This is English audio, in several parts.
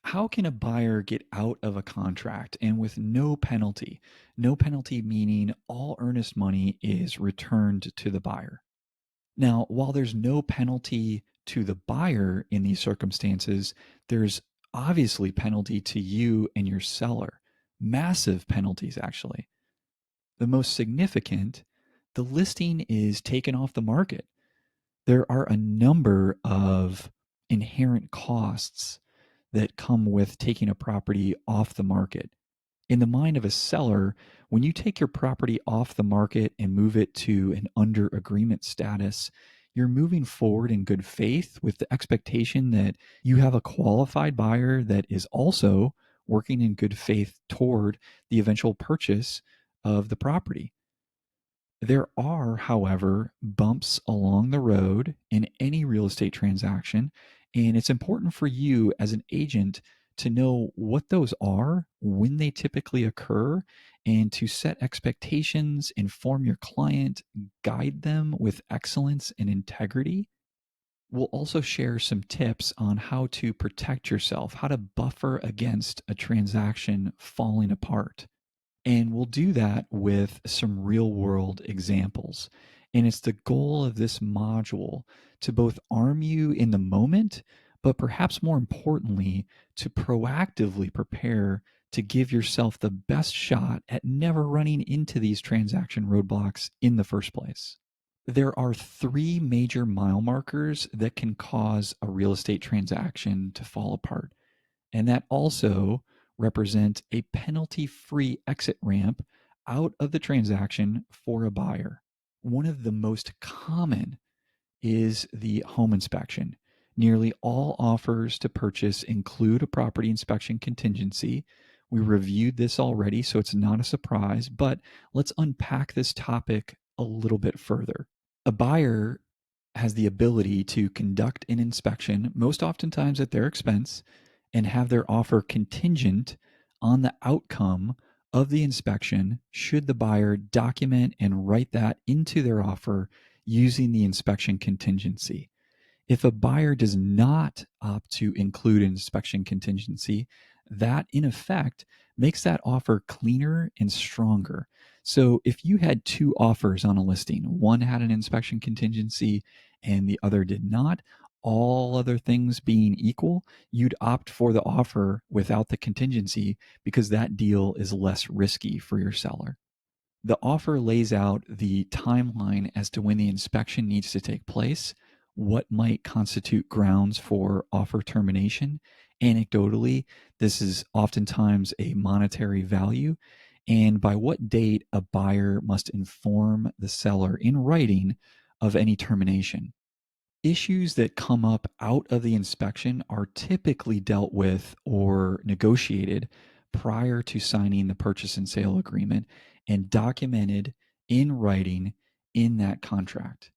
How can a buyer get out of a contract and with no penalty? No penalty meaning all earnest money is returned to the buyer. Now, while there's no penalty to the buyer in these circumstances, there's obviously penalty to you and your seller. Massive penalties, actually. The most significant, the listing is taken off the market. There are a number of inherent costs that come with taking a property off the market. In the mind of a seller, when you take your property off the market and move it to an under agreement status, you're moving forward in good faith with the expectation that you have a qualified buyer that is also working in good faith toward the eventual purchase of the property. There are, however, bumps along the road in any real estate transaction, and it's important for you as an agent to know what those are, when they typically occur, and to set expectations, inform your client, guide them with excellence and integrity. We'll also share some tips on how to protect yourself, how to buffer against a transaction falling apart. And we'll do that with some real world examples. And it's the goal of this module to both arm you in the moment, but perhaps more importantly, to proactively prepare to give yourself the best shot at never running into these transaction roadblocks in the first place. There are three major mile markers that can cause a real estate transaction to fall apart, and that also represent a penalty-free exit ramp out of the transaction for a buyer. One of the most common is the home inspection. Nearly all offers to purchase include a property inspection contingency. We reviewed this already, so it's not a surprise, but let's unpack this topic a little bit further. A buyer has the ability to conduct an inspection, most oftentimes at their expense, and have their offer contingent on the outcome of the inspection should the buyer document and write that into their offer using the inspection contingency. If a buyer does not opt to include an inspection contingency, that in effect makes that offer cleaner and stronger. So if you had two offers on a listing, one had an inspection contingency and the other did not, all other things being equal, you'd opt for the offer without the contingency because that deal is less risky for your seller. The offer lays out the timeline as to when the inspection needs to take place, what might constitute grounds for offer termination. Anecdotally, this is oftentimes a monetary value, and by what date a buyer must inform the seller in writing of any termination. Issues that come up out of the inspection are typically dealt with or negotiated prior to signing the purchase and sale agreement and documented in writing in that contract.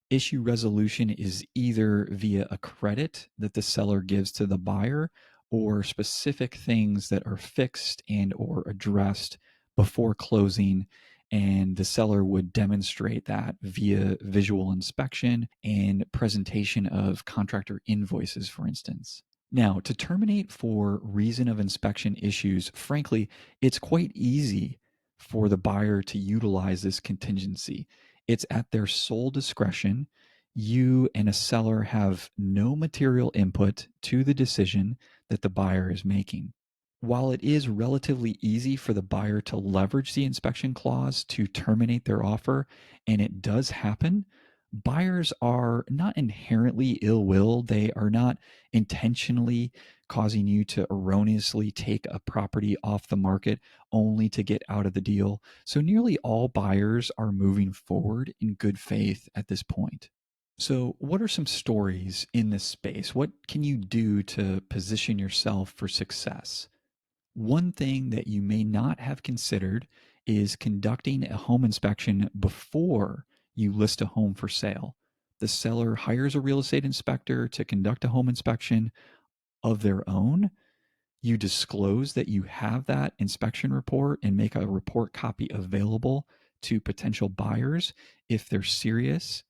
Issue resolution is either via a credit that the seller gives to the buyer or specific things that are fixed and or addressed before closing, and the seller would demonstrate that via visual inspection and presentation of contractor invoices, for instance. Now, to terminate for reason of inspection issues, frankly, it's quite easy for the buyer to utilize this contingency. It's at their sole discretion. You and a seller have no material input to the decision that the buyer is making. While it is relatively easy for the buyer to leverage the inspection clause to terminate their offer, and it does happen, buyers are not inherently ill will. They are not intentionally causing you to erroneously take a property off the market only to get out of the deal. So nearly all buyers are moving forward in good faith at this point. So, what are some stories in this space? What can you do to position yourself for success? One thing that you may not have considered is conducting a home inspection before you list a home for sale. The seller hires a real estate inspector to conduct a home inspection of their own. You disclose that you have that inspection report and make a report copy available to potential buyers if they're serious.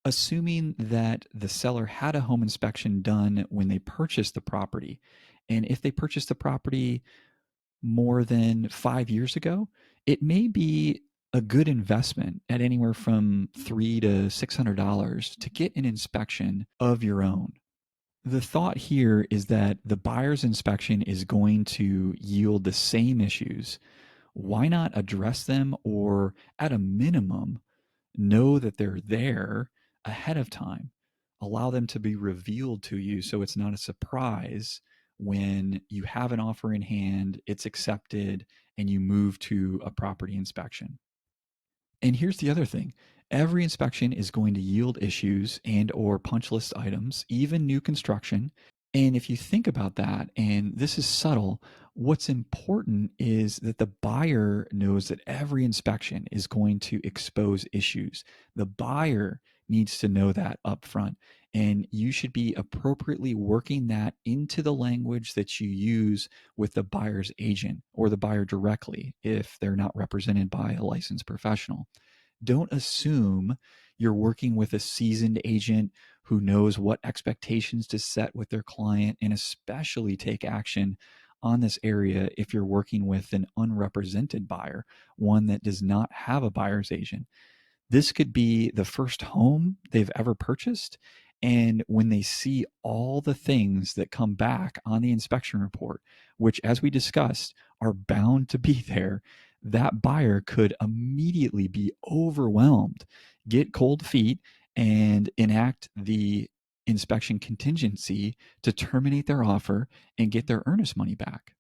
Assuming that the seller had a home inspection done when they purchased the property And if they purchased the property more than 5 years ago, it may be a good investment at anywhere from $300 to $600 to get an inspection of your own. The thought here is that the buyer's inspection is going to yield the same issues. Why not address them, or at a minimum, know that they're there ahead of time? Allow them to be revealed to you so it's not a surprise when you have an offer in hand, it's accepted, and you move to a property inspection. And here's the other thing. Every inspection is going to yield issues and or punch list items, even new construction. And if you think about that, and this is subtle, what's important is that the buyer knows that every inspection is going to expose issues. The buyer needs to know that up front. And you should be appropriately working that into the language that you use with the buyer's agent or the buyer directly if they're not represented by a licensed professional. Don't assume you're working with a seasoned agent who knows what expectations to set with their client, and especially take action on this area if you're working with an unrepresented buyer, one that does not have a buyer's agent. This could be the first home they've ever purchased. And when they see all the things that come back on the inspection report, which, as we discussed, are bound to be there, that buyer could immediately be overwhelmed, get cold feet, and enact the inspection contingency to terminate their offer and get their earnest money back.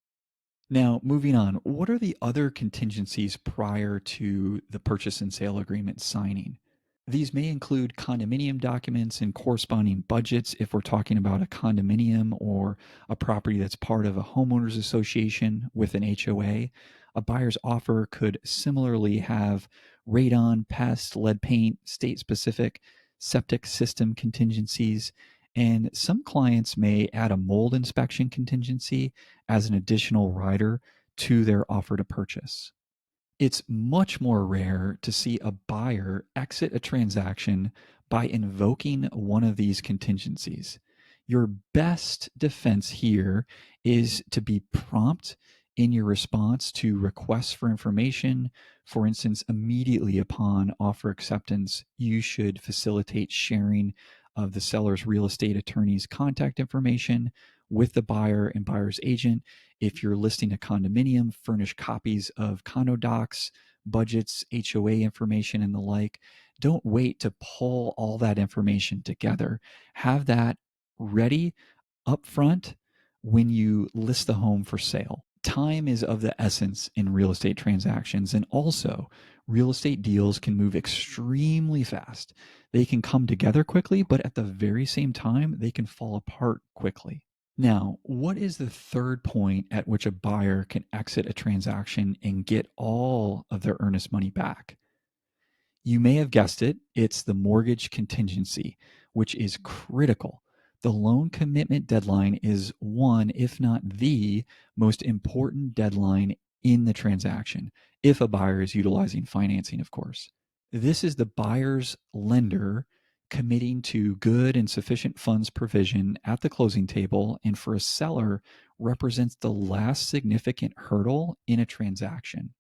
Now, moving on, what are the other contingencies prior to the purchase and sale agreement signing? These may include condominium documents and corresponding budgets if we're talking about a condominium or a property that's part of a homeowners association with an HOA. A buyer's offer could similarly have radon, pest, lead paint, state specific septic system contingencies. And some clients may add a mold inspection contingency as an additional rider to their offer to purchase. It's much more rare to see a buyer exit a transaction by invoking one of these contingencies. Your best defense here is to be prompt in your response to requests for information. For instance, immediately upon offer acceptance, you should facilitate sharing of the seller's real estate attorney's contact information with the buyer and buyer's agent. If you're listing a condominium, furnish copies of condo docs, budgets, HOA information, and the like. Don't wait to pull all that information together. Have that ready up front when you list the home for sale. Time is of the essence in real estate transactions, and also real estate deals can move extremely fast. They can come together quickly, but at the very same time, they can fall apart quickly. Now, what is the third point at which a buyer can exit a transaction and get all of their earnest money back? You may have guessed it, it's the mortgage contingency, which is critical. The loan commitment deadline is one, if not the most important deadline in the transaction, if a buyer is utilizing financing, of course. This is the buyer's lender committing to good and sufficient funds provision at the closing table, and for a seller represents the last significant hurdle in a transaction.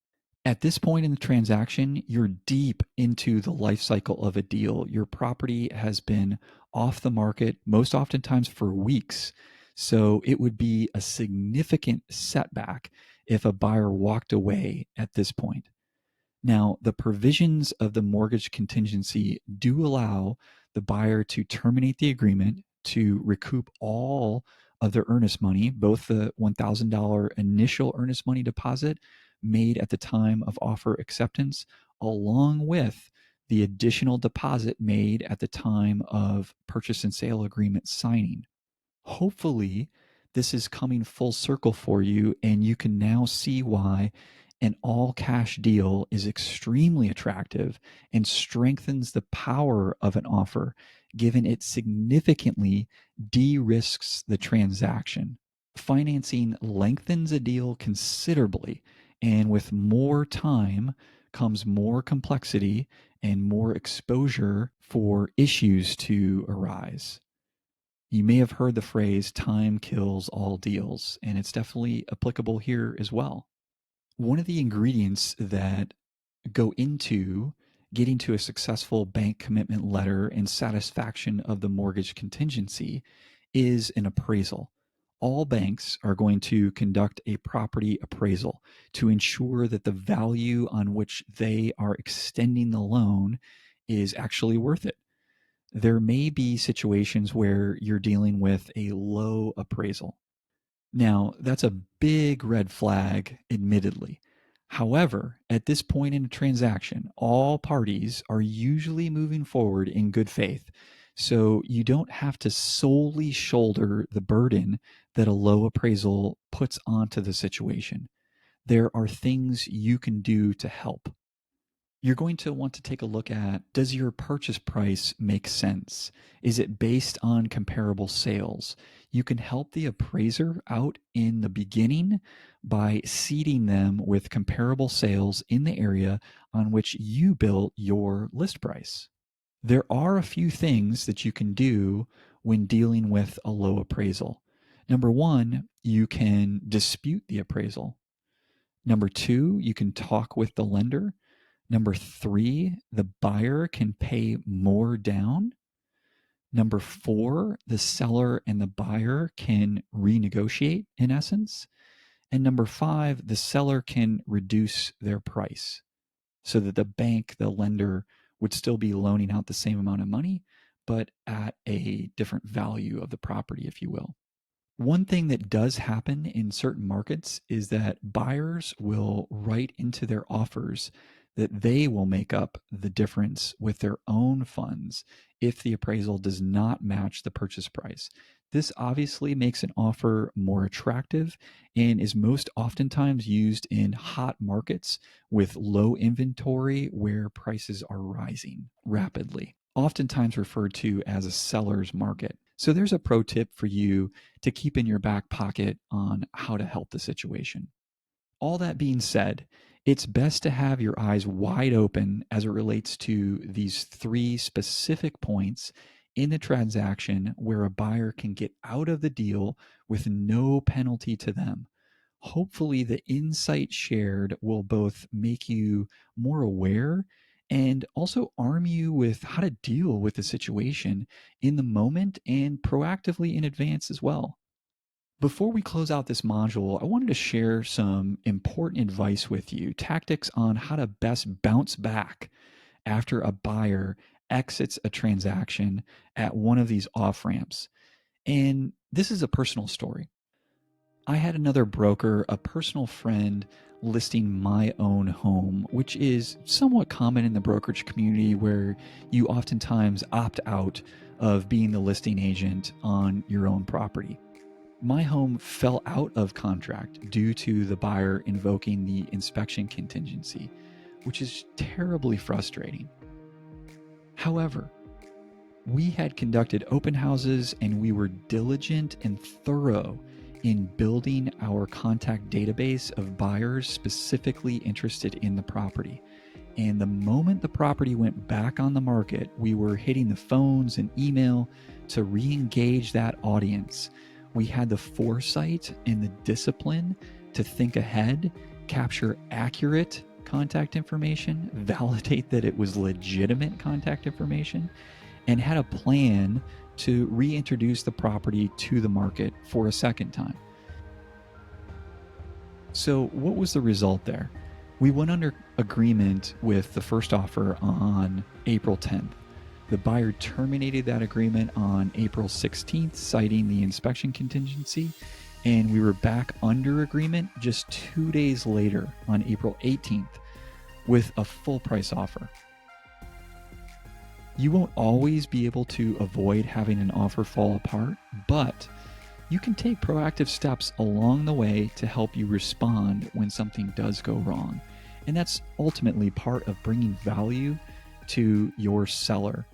At this point in the transaction, you're deep into the life cycle of a deal. Your property has been off the market, most oftentimes for weeks. So it would be a significant setback if a buyer walked away at this point. Now, the provisions of the mortgage contingency do allow the buyer to terminate the agreement to recoup all of their earnest money, both the $1,000 initial earnest money deposit made at the time of offer acceptance, along with the additional deposit made at the time of purchase and sale agreement signing. Hopefully, this is coming full circle for you, and you can now see why an all cash deal is extremely attractive and strengthens the power of an offer, given it significantly de risks the transaction. Financing lengthens a deal considerably, and with more time comes more complexity and more exposure for issues to arise. You may have heard the phrase time kills all deals, and it's definitely applicable here as well. One of the ingredients that go into getting to a successful bank commitment letter and satisfaction of the mortgage contingency is an appraisal. All banks are going to conduct a property appraisal to ensure that the value on which they are extending the loan is actually worth it. There may be situations where you're dealing with a low appraisal. Now, that's a big red flag, admittedly. However, at this point in a transaction, all parties are usually moving forward in good faith. So you don't have to solely shoulder the burden that a low appraisal puts onto the situation. There are things you can do to help. You're going to want to take a look at, does your purchase price make sense? Is it based on comparable sales? You can help the appraiser out in the beginning by seeding them with comparable sales in the area on which you built your list price. There are a few things that you can do when dealing with a low appraisal. Number one, you can dispute the appraisal. Number two, you can talk with the lender. Number three, the buyer can pay more down. Number four, the seller and the buyer can renegotiate in essence. And number five, the seller can reduce their price so that the bank, the lender, would still be loaning out the same amount of money, but at a different value of the property, if you will. One thing that does happen in certain markets is that buyers will write into their offers that they will make up the difference with their own funds if the appraisal does not match the purchase price. This obviously makes an offer more attractive and is most oftentimes used in hot markets with low inventory where prices are rising rapidly, oftentimes referred to as a seller's market. So there's a pro tip for you to keep in your back pocket on how to help the situation. All that being said, it's best to have your eyes wide open as it relates to these three specific points in the transaction where a buyer can get out of the deal with no penalty to them. Hopefully, the insight shared will both make you more aware and also arm you with how to deal with the situation in the moment and proactively in advance as well. Before we close out this module, I wanted to share some important advice with you, tactics on how to best bounce back after a buyer exits a transaction at one of these off ramps. And this is a personal story. I had another broker, a personal friend, listing my own home, which is somewhat common in the brokerage community where you oftentimes opt out of being the listing agent on your own property. My home fell out of contract due to the buyer invoking the inspection contingency, which is terribly frustrating. However, we had conducted open houses and we were diligent and thorough in building our contact database of buyers specifically interested in the property. And the moment the property went back on the market, we were hitting the phones and email to re-engage that audience. We had the foresight and the discipline to think ahead, capture accurate contact information, validate that it was legitimate contact information, and had a plan to reintroduce the property to the market for a second time. So what was the result there? We went under agreement with the first offer on April 10th. The buyer terminated that agreement on April 16th, citing the inspection contingency, and we were back under agreement just 2 days later on April 18th with a full price offer. You won't always be able to avoid having an offer fall apart, but you can take proactive steps along the way to help you respond when something does go wrong. And that's ultimately part of bringing value to your seller.